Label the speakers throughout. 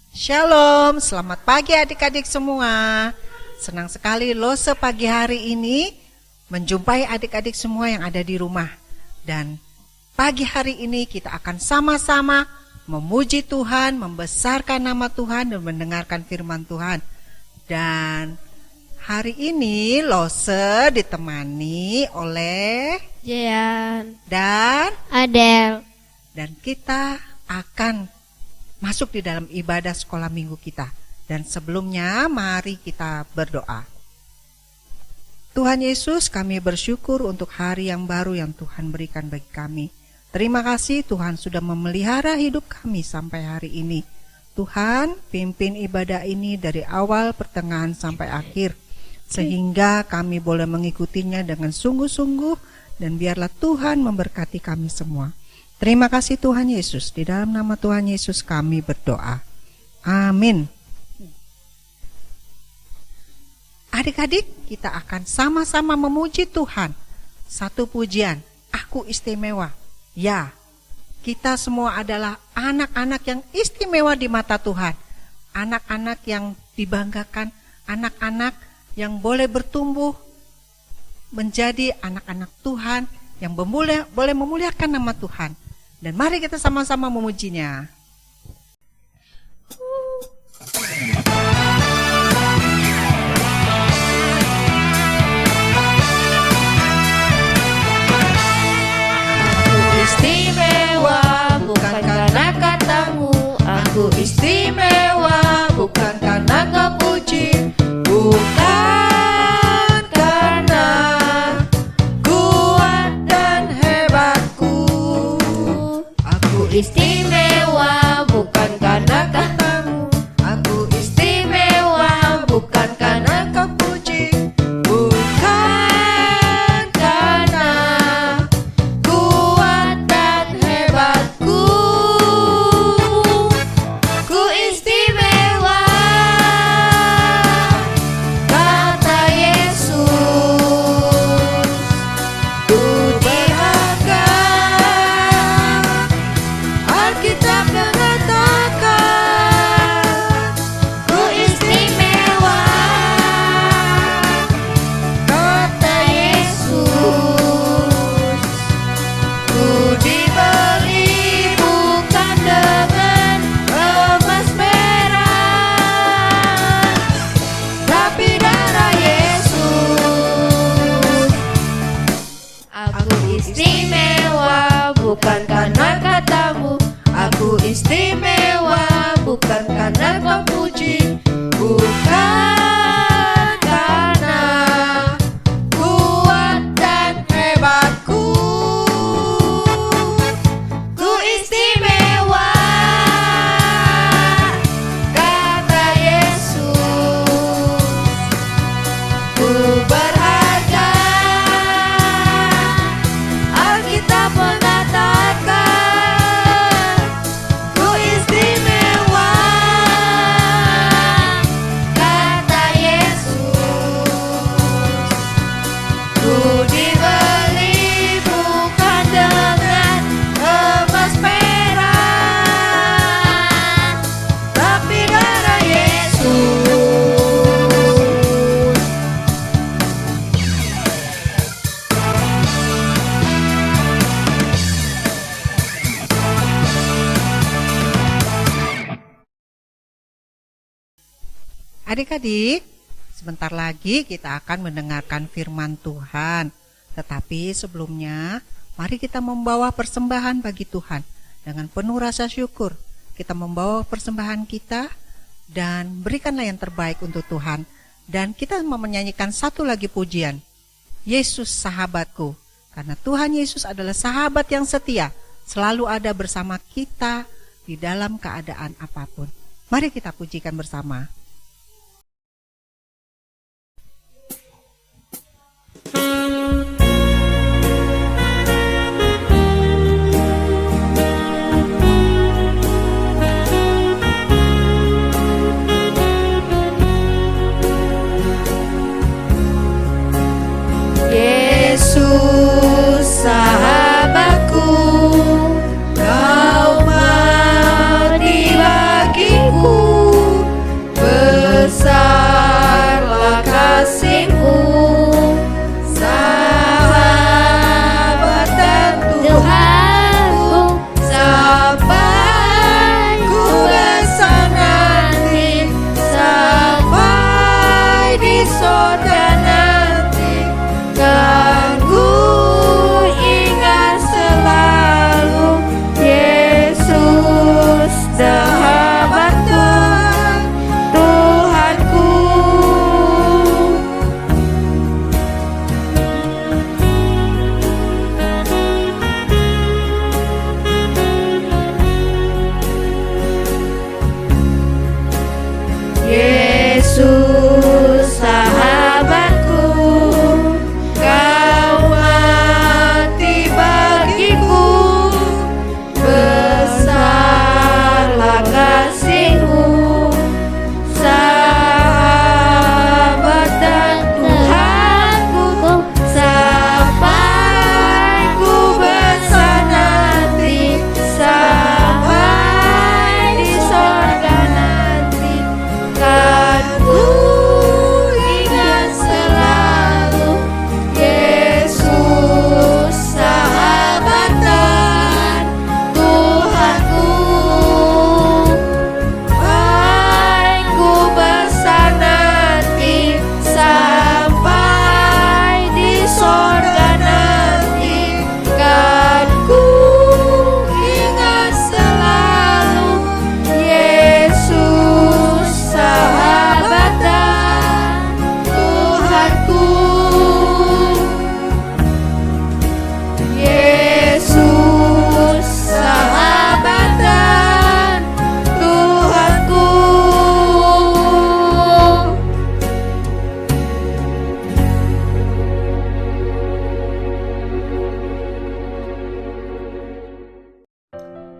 Speaker 1: Shalom, selamat pagi adik-adik semua. Senang sekali Lose pagi hari ini menjumpai adik-adik semua yang ada di rumah. Dan pagi hari ini kita akan sama-sama memuji Tuhan, membesarkan nama Tuhan dan mendengarkan firman Tuhan. Dan hari ini Lose ditemani oleh
Speaker 2: Jean
Speaker 1: dan
Speaker 2: Adel.
Speaker 1: Dan kita akan masuk di dalam ibadah sekolah minggu kita. Dan sebelumnya mari kita berdoa. Tuhan Yesus, kami bersyukur untuk hari yang baru yang Tuhan berikan bagi kami. Terima kasih Tuhan sudah memelihara hidup kami sampai hari ini. Tuhan, pimpin ibadah ini dari awal, pertengahan sampai akhir, sehingga kami boleh mengikutinya dengan sungguh-sungguh, dan biarlah Tuhan memberkati kami semua. Terima kasih Tuhan Yesus. Di dalam nama Tuhan Yesus kami berdoa. Amin. Adik-adik, kita akan sama-sama memuji Tuhan. Satu pujian, aku istimewa. Ya, kita semua adalah anak-anak yang istimewa di mata Tuhan. Anak-anak yang dibanggakan, anak-anak yang boleh bertumbuh menjadi anak-anak Tuhan, yang boleh memuliakan nama Tuhan. Dan mari kita sama-sama memujinya.
Speaker 2: Aku istimewa bukan karena katamu. Aku istimewa bukan karena kau puji.
Speaker 1: Bukan karena kuat dan hebatku. Aku
Speaker 2: Istimewa bukan karena
Speaker 1: katamu. Aku istimewa bukan karena kau puji. Bukan karena kuat dan hebatku.
Speaker 2: ku istimewa, kata Yesus.
Speaker 1: Ku berharga. Alkitab mengatakan
Speaker 2: Ku istimewa,
Speaker 1: kata
Speaker 2: Yesus.
Speaker 1: ku dibeli bukan dengan emas merah, tapi darah Yesus.
Speaker 2: Aku istimewa bukan karena katamu.
Speaker 1: Aku istimewa bukan karena kau puji. Bukan karena kuat dan hebatku.
Speaker 2: Ku istimewa,
Speaker 1: Kata Yesus, ku berharga. Alkitab mengatakan ku istimewa. Kata Yesus, ku dibeli bukan dengan emas perak, tapi darah Yesus. Adik-adik, sebentar lagi kita akan mendengarkan firman Tuhan. Tetapi sebelumnya, mari kita membawa persembahan bagi Tuhan dengan penuh rasa syukur. Kita membawa persembahan kita dan berikanlah yang terbaik untuk Tuhan. Dan kita mau menyanyikan satu lagi pujian, Yesus sahabatku. Karena Tuhan Yesus adalah sahabat yang setia, selalu ada bersama kita di dalam keadaan apapun. Mari kita pujikan bersama.
Speaker 2: Yesus sahabatku,
Speaker 1: Kau mati bagiku.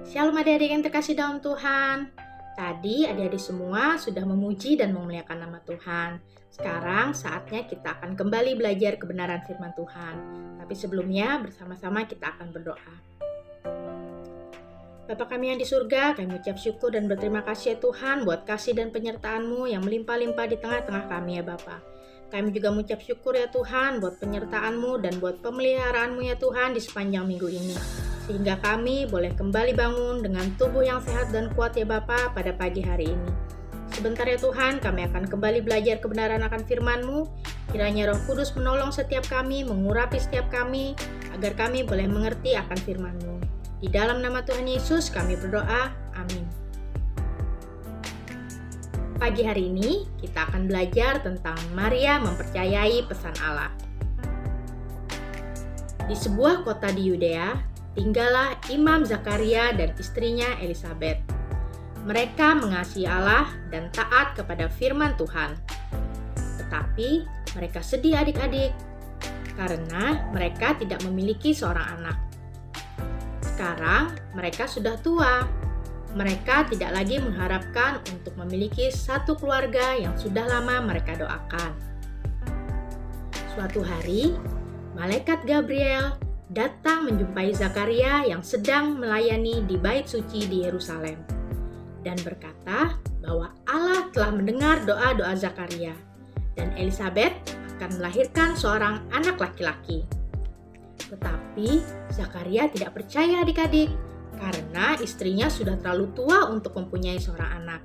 Speaker 3: Shalom adik-adik yang terkasih dalam Tuhan. Tadi adik-adik semua sudah memuji dan memuliakan nama Tuhan. Sekarang saatnya kita akan kembali belajar kebenaran firman Tuhan. Tapi sebelumnya bersama-sama kita akan berdoa. Bapa kami yang di surga, kami ucap syukur dan berterima kasih ya Tuhan buat kasih dan penyertaan-Mu yang melimpah-limpah di tengah-tengah kami ya Bapa. Kami juga mengucap syukur ya Tuhan buat penyertaan-Mu dan buat pemeliharaan-Mu ya Tuhan di sepanjang minggu ini. Sehingga kami boleh kembali bangun dengan tubuh yang sehat dan kuat ya Bapa pada pagi hari ini. Sebentar ya Tuhan, kami akan kembali belajar kebenaran akan firman-Mu. Kiranya Roh Kudus menolong setiap kami, mengurapi setiap kami, agar kami boleh mengerti akan firman-Mu. Di dalam nama Tuhan Yesus kami berdoa, amin. Pagi hari ini kita akan belajar tentang Maria mempercayai pesan Allah. Di sebuah kota di Yudea, tinggallah Imam Zakaria dan istrinya Elisabet. Mereka mengasihi Allah dan taat kepada firman Tuhan. Tetapi mereka sedih adik-adik, karena mereka tidak memiliki seorang anak. Sekarang mereka sudah tua. Mereka tidak lagi mengharapkan untuk memiliki satu keluarga yang sudah lama mereka doakan. Suatu hari, malaikat Gabriel datang menjumpai Zakaria yang sedang melayani di bait suci di Yerusalem dan berkata bahwa Allah telah mendengar doa-doa Zakaria dan Elisabet akan melahirkan seorang anak laki-laki. Tetapi Zakaria tidak percaya adik-adik karena istrinya sudah terlalu tua untuk mempunyai seorang anak.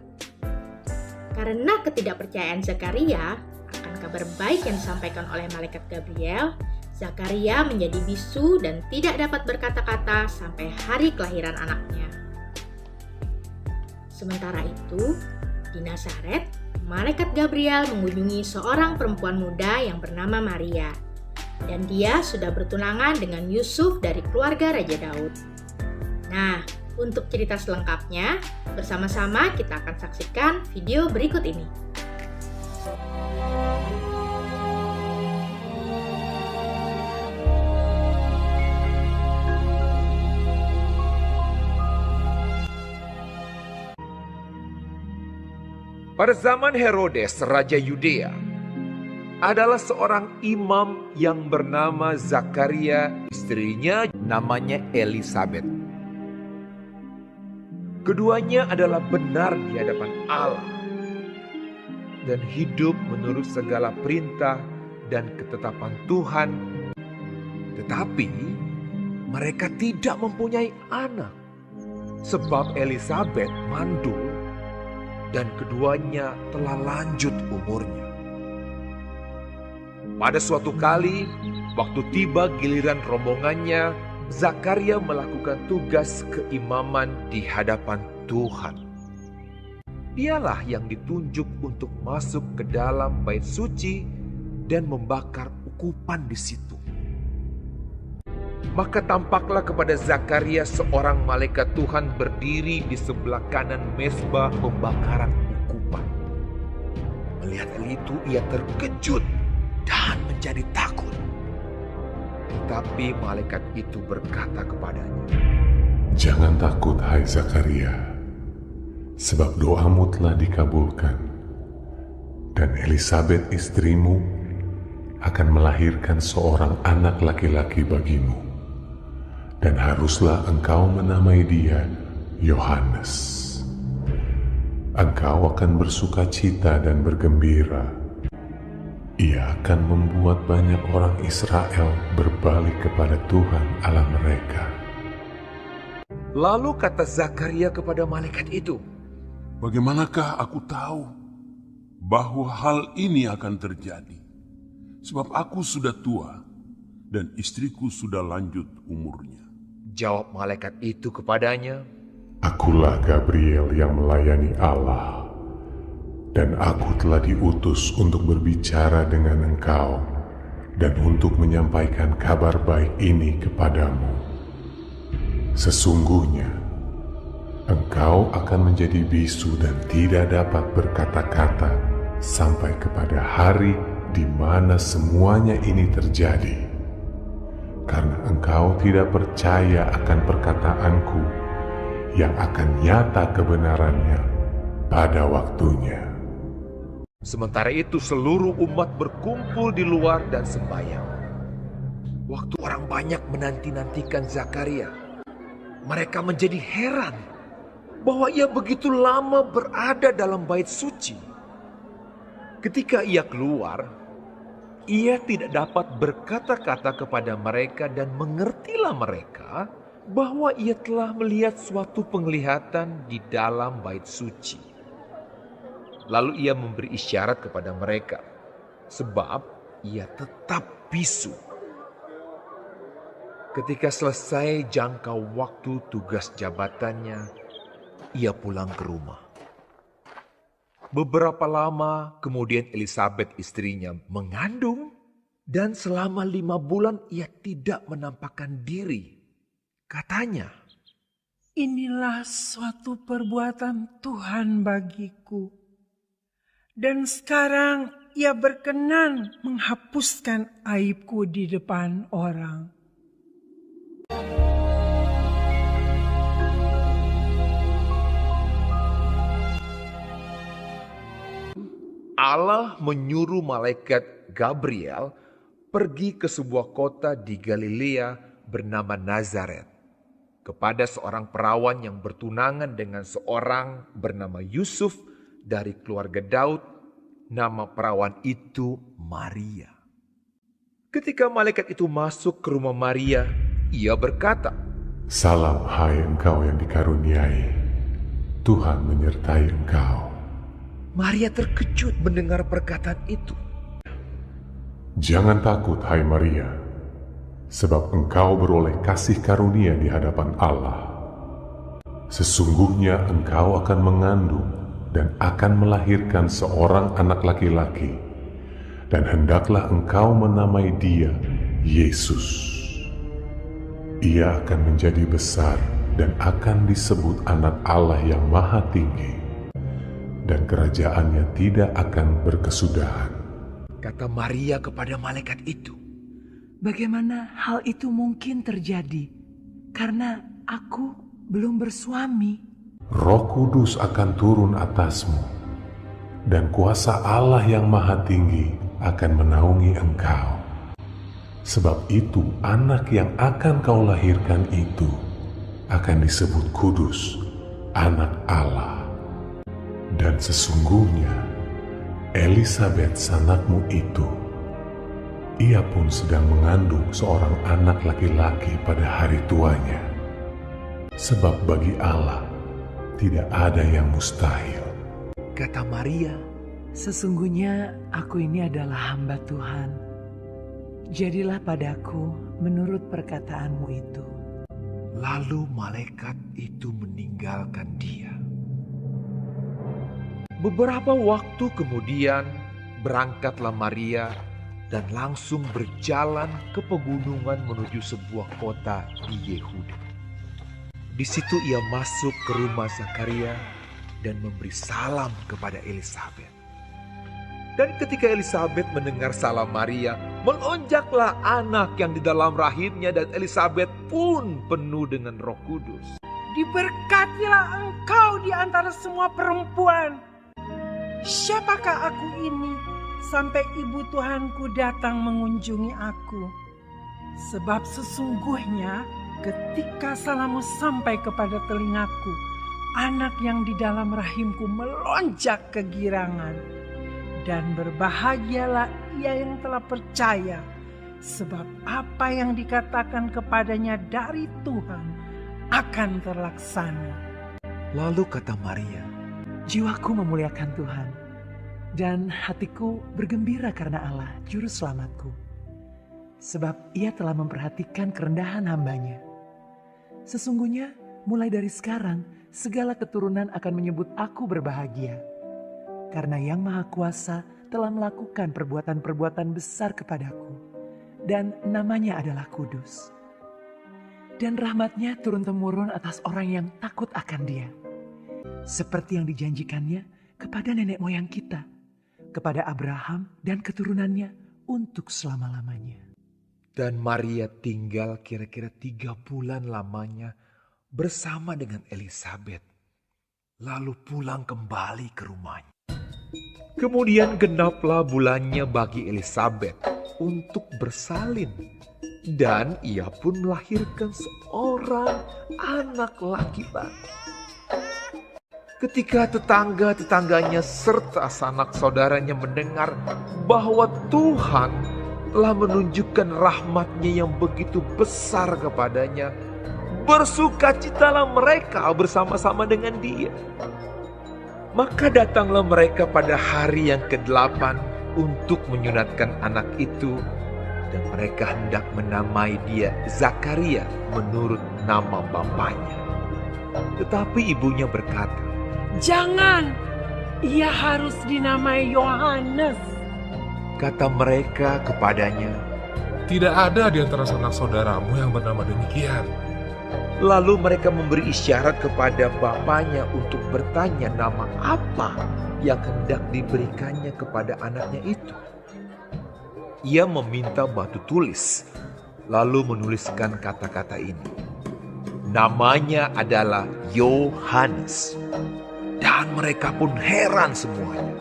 Speaker 3: Karena ketidakpercayaan Zakaria akan kabar baik yang disampaikan oleh malaikat Gabriel, Zakaria menjadi bisu dan tidak dapat berkata-kata sampai hari kelahiran anaknya. Sementara itu, di Nazaret, malaikat Gabriel mengunjungi seorang perempuan muda yang bernama Maria, dan dia sudah bertunangan dengan Yusuf dari keluarga Raja Daud. Nah, untuk cerita selengkapnya, bersama-sama kita akan saksikan video berikut ini.
Speaker 4: Pada zaman Herodes, Raja Yudea, adalah seorang imam yang bernama Zakaria, istrinya namanya Elisabet. Keduanya adalah benar di hadapan Allah dan hidup menurut segala perintah dan ketetapan Tuhan. Tetapi mereka tidak mempunyai anak sebab Elisabet mandul dan keduanya telah lanjut umurnya. Pada suatu kali, waktu tiba giliran rombongannya, Zakaria melakukan tugas keimaman di hadapan Tuhan. Dialah yang ditunjuk untuk masuk ke dalam bait suci dan membakar ukupan di situ. Maka tampaklah kepada Zakaria seorang malaikat Tuhan berdiri di sebelah kanan mezbah pembakaran ukupan. Melihat hal itu ia terkejut dan menjadi takut. Tetapi malaikat itu berkata kepadanya,
Speaker 5: "Jangan takut hai Zakaria, sebab doamu telah dikabulkan, dan Elisabet istrimu akan melahirkan seorang anak laki-laki bagimu. Dan haruslah engkau menamai dia Yohanes. Engkau akan bersuka cita dan bergembira. Ia akan membuat banyak orang Israel berbalik kepada Tuhan Allah mereka."
Speaker 4: Lalu kata Zakaria kepada malaikat itu,
Speaker 6: "Bagaimanakah aku tahu bahwa hal ini akan terjadi? Sebab aku sudah tua dan istriku sudah lanjut umurnya."
Speaker 4: Jawab malaikat itu kepadanya,
Speaker 5: "Akulah Gabriel yang melayani Allah, dan aku telah diutus untuk berbicara dengan engkau dan untuk menyampaikan kabar baik ini kepadamu. Sesungguhnya, engkau akan menjadi bisu dan tidak dapat berkata-kata sampai kepada hari di mana semuanya ini terjadi, karena engkau tidak percaya akan perkataanku, yang akan nyata kebenarannya pada waktunya.
Speaker 4: Sementara itu seluruh umat berkumpul di luar dan sembahyang. Waktu orang banyak menanti-nantikan Zakaria, mereka menjadi heran bahwa ia begitu lama berada dalam bait suci. Ketika ia keluar, ia tidak dapat berkata-kata kepada mereka dan mengertilah mereka bahwa ia telah melihat suatu penglihatan di dalam bait suci. Lalu ia memberi isyarat kepada mereka, sebab ia tetap bisu. Ketika selesai jangka waktu tugas jabatannya, ia pulang ke rumah. Beberapa lama kemudian Elisabet istrinya mengandung, dan selama 5 bulan ia tidak menampakkan diri. Katanya,
Speaker 7: "Inilah suatu perbuatan Tuhan bagiku. Dan sekarang ia berkenan menghapuskan aibku di depan orang."
Speaker 4: Allah menyuruh malaikat Gabriel pergi ke sebuah kota di Galilea bernama Nazaret kepada seorang perawan yang bertunangan dengan seorang bernama Yusuf dari keluarga Daud. Nama perawan itu Maria. Ketika malaikat itu masuk ke rumah Maria, ia berkata,
Speaker 5: Salam hai engkau yang dikaruniai, Tuhan menyertai engkau.
Speaker 4: Maria terkejut mendengar perkataan itu.
Speaker 5: Jangan takut hai Maria, sebab engkau beroleh kasih karunia di hadapan Allah. Sesungguhnya engkau akan mengandung dan akan melahirkan seorang anak laki-laki, dan hendaklah engkau menamai dia Yesus. Ia akan menjadi besar dan akan disebut anak Allah yang Maha Tinggi, dan kerajaannya tidak akan berkesudahan.
Speaker 4: Kata Maria kepada malaikat itu,
Speaker 7: Bagaimana hal itu mungkin terjadi? Karena aku belum bersuami.
Speaker 5: Roh Kudus akan turun atasmu, dan kuasa Allah yang Maha Tinggi akan menaungi engkau. Sebab itu anak yang akan kau lahirkan itu akan disebut kudus, anak Allah. Dan sesungguhnya Elisabet sanakmu itu, ia pun sedang mengandung seorang anak laki-laki pada hari tuanya. Sebab bagi Allah tidak ada yang mustahil.
Speaker 4: kata Maria,
Speaker 7: Sesungguhnya aku ini adalah hamba Tuhan. Jadilah padaku menurut perkataanmu itu.
Speaker 4: lalu malaikat itu meninggalkan dia. Beberapa waktu kemudian berangkatlah Maria dan langsung berjalan ke pegunungan menuju sebuah kota di Yehuda. Di situ ia masuk ke rumah Zakaria dan memberi salam kepada Elisabet. Dan ketika Elisabet mendengar salam Maria, melonjaklah anak yang di dalam rahimnya, dan Elisabet pun penuh dengan Roh Kudus.
Speaker 7: Diberkatilah engkau di antara semua perempuan. Siapakah aku ini sampai ibu Tuhanku datang mengunjungi aku? Sebab sesungguhnya ketika salammu sampai kepada telingaku, anak yang di dalam rahimku melonjak kegirangan. Dan berbahagialah ia yang telah percaya, sebab apa yang dikatakan kepadanya dari Tuhan akan terlaksana.
Speaker 4: Lalu kata Maria,
Speaker 7: Jiwaku memuliakan Tuhan, dan hatiku bergembira karena Allah, Juru Selamatku. Sebab ia telah memperhatikan kerendahan hambanya. Sesungguhnya mulai dari sekarang, segala keturunan akan menyebut aku berbahagia. Karena Yang Maha Kuasa telah melakukan perbuatan-perbuatan besar kepadaku, dan namanya adalah kudus. Dan rahmatnya turun-temurun atas orang yang takut akan Dia. Seperti yang dijanjikannya kepada nenek moyang kita, kepada Abraham dan keturunannya untuk selama-lamanya.
Speaker 4: dan Maria tinggal kira-kira 3 bulan lamanya bersama dengan Elisabet, lalu pulang kembali ke rumahnya. Kemudian genaplah bulannya bagi Elisabet untuk bersalin, dan ia pun melahirkan seorang anak laki-laki. Ketika tetangga-tetangganya serta sanak saudaranya mendengar bahwa Tuhan telah menunjukkan rahmat-Nya yang begitu besar kepadanya, bersukacitalah mereka bersama-sama dengan dia. Maka datanglah mereka pada hari yang ke-8 untuk menyunatkan anak itu, dan mereka hendak menamai dia Zakaria menurut nama bapaknya. Tetapi ibunya berkata,
Speaker 8: "Jangan, ia harus dinamai Yohanes."
Speaker 4: Kata mereka kepadanya,
Speaker 5: Tidak ada di antara sanak saudaramu yang bernama demikian.
Speaker 4: lalu mereka memberi isyarat kepada bapaknya untuk bertanya nama apa yang hendak diberikannya kepada anaknya itu. Ia meminta batu tulis, lalu menuliskan kata-kata ini. Namanya adalah Yohanes. Dan mereka pun heran semuanya.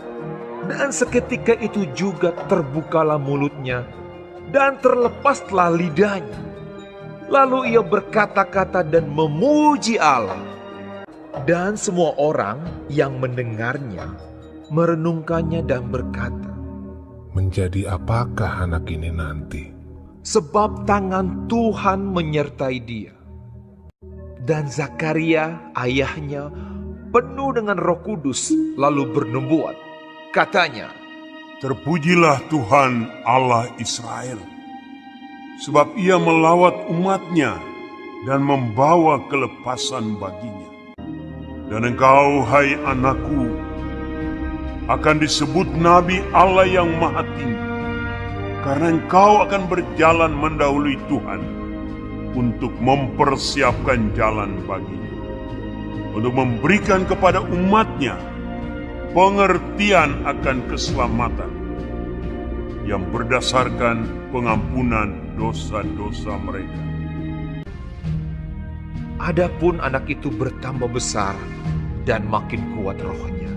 Speaker 4: Dan seketika itu juga terbukalah mulutnya dan terlepaslah lidahnya. Lalu ia berkata-kata dan memuji Allah. Dan semua orang yang mendengarnya merenungkannya dan berkata,
Speaker 5: Menjadi apakah anak ini nanti?
Speaker 4: sebab tangan Tuhan menyertai dia. Dan Zakaria ayahnya penuh dengan Roh Kudus lalu bernubuat. Katanya,
Speaker 6: Terpujilah Tuhan Allah Israel, sebab ia melawat umatnya dan membawa kelepasan baginya. Dan engkau, hai anakku, akan disebut Nabi Allah yang Maha Tinggi, karena engkau akan berjalan mendahului Tuhan untuk mempersiapkan jalan baginya, untuk memberikan kepada umatnya pengertian akan keselamatan yang berdasarkan pengampunan dosa-dosa mereka.
Speaker 4: adapun anak itu bertambah besar dan makin kuat rohnya.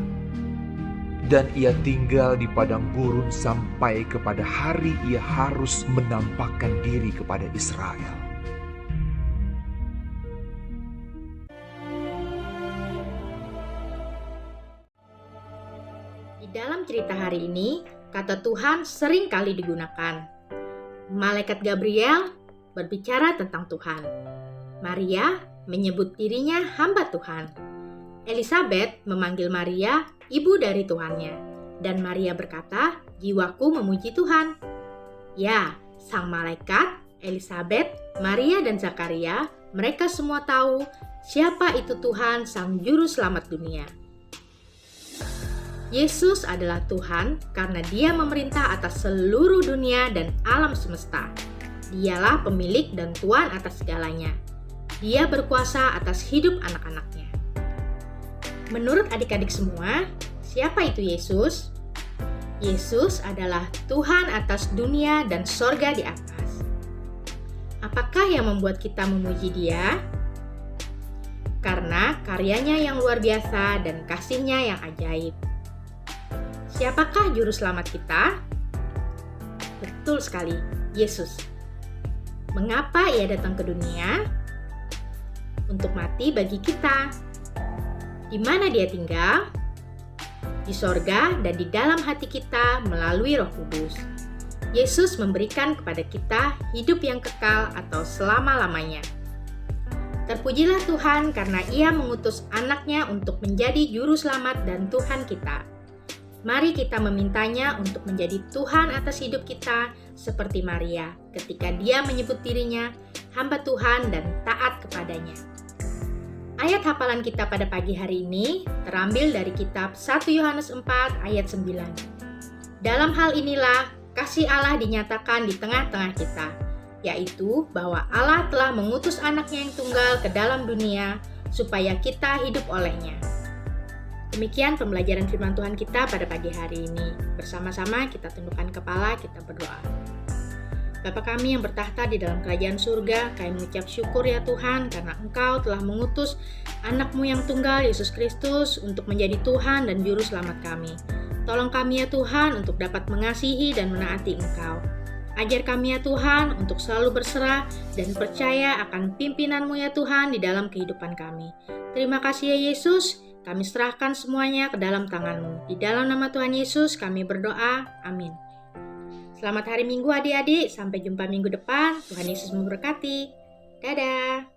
Speaker 4: Dan ia tinggal di padang gurun sampai kepada hari ia harus menampakkan diri kepada Israel.
Speaker 3: Di dalam cerita hari ini, kata Tuhan sering kali digunakan. Malaikat Gabriel berbicara tentang Tuhan. Maria menyebut dirinya hamba Tuhan. Elisabet memanggil Maria ibu dari Tuhannya. Dan Maria berkata, jiwaku memuji Tuhan. Ya, sang malaikat, Elisabet, Maria dan Zakaria, mereka semua tahu siapa itu Tuhan sang juru selamat dunia. Yesus adalah Tuhan karena Dia memerintah atas seluruh dunia dan alam semesta. Dialah pemilik dan Tuan atas segalanya. Dia berkuasa atas hidup anak-anaknya. Menurut adik-adik semua, siapa itu Yesus? Yesus adalah Tuhan atas dunia dan sorga di atas. Apakah yang membuat kita memuji Dia? Karena karyanya yang luar biasa dan kasih-Nya yang ajaib. Siapakah juru selamat kita? Betul sekali, Yesus. Mengapa Ia datang ke dunia? Untuk mati bagi kita. Di mana Dia tinggal? Di sorga dan di dalam hati kita melalui Roh Kudus. Yesus memberikan kepada kita hidup yang kekal atau selama-lamanya. Terpujilah Tuhan karena Ia mengutus anaknya untuk menjadi juru selamat dan Tuhan kita. Mari kita memintanya untuk menjadi Tuhan atas hidup kita seperti Maria ketika dia menyebut dirinya hamba Tuhan dan taat kepadanya. Ayat hafalan kita pada pagi hari ini terambil dari kitab 1 Yohanes 4 ayat 9. Dalam hal inilah kasih Allah dinyatakan di tengah-tengah kita, yaitu bahwa Allah telah mengutus anaknya yang tunggal ke dalam dunia supaya kita hidup olehnya. Demikian pembelajaran firman Tuhan kita pada pagi hari ini. Bersama-sama kita tundukkan kepala, kita berdoa. Bapa kami yang bertahta di dalam kerajaan surga, kami mengucap syukur ya Tuhan karena Engkau telah mengutus anak-Mu yang tunggal, Yesus Kristus, untuk menjadi Tuhan dan Juru Selamat kami. Tolong kami ya Tuhan untuk dapat mengasihi dan menaati Engkau. Ajar kami ya Tuhan untuk selalu berserah dan percaya akan pimpinan-Mu ya Tuhan di dalam kehidupan kami. Terima kasih ya Yesus, kami serahkan semuanya ke dalam tangan-Mu. Di dalam nama Tuhan Yesus kami berdoa, amin. Selamat hari Minggu adik-adik, sampai jumpa minggu depan. Tuhan Yesus memberkati. Dadah.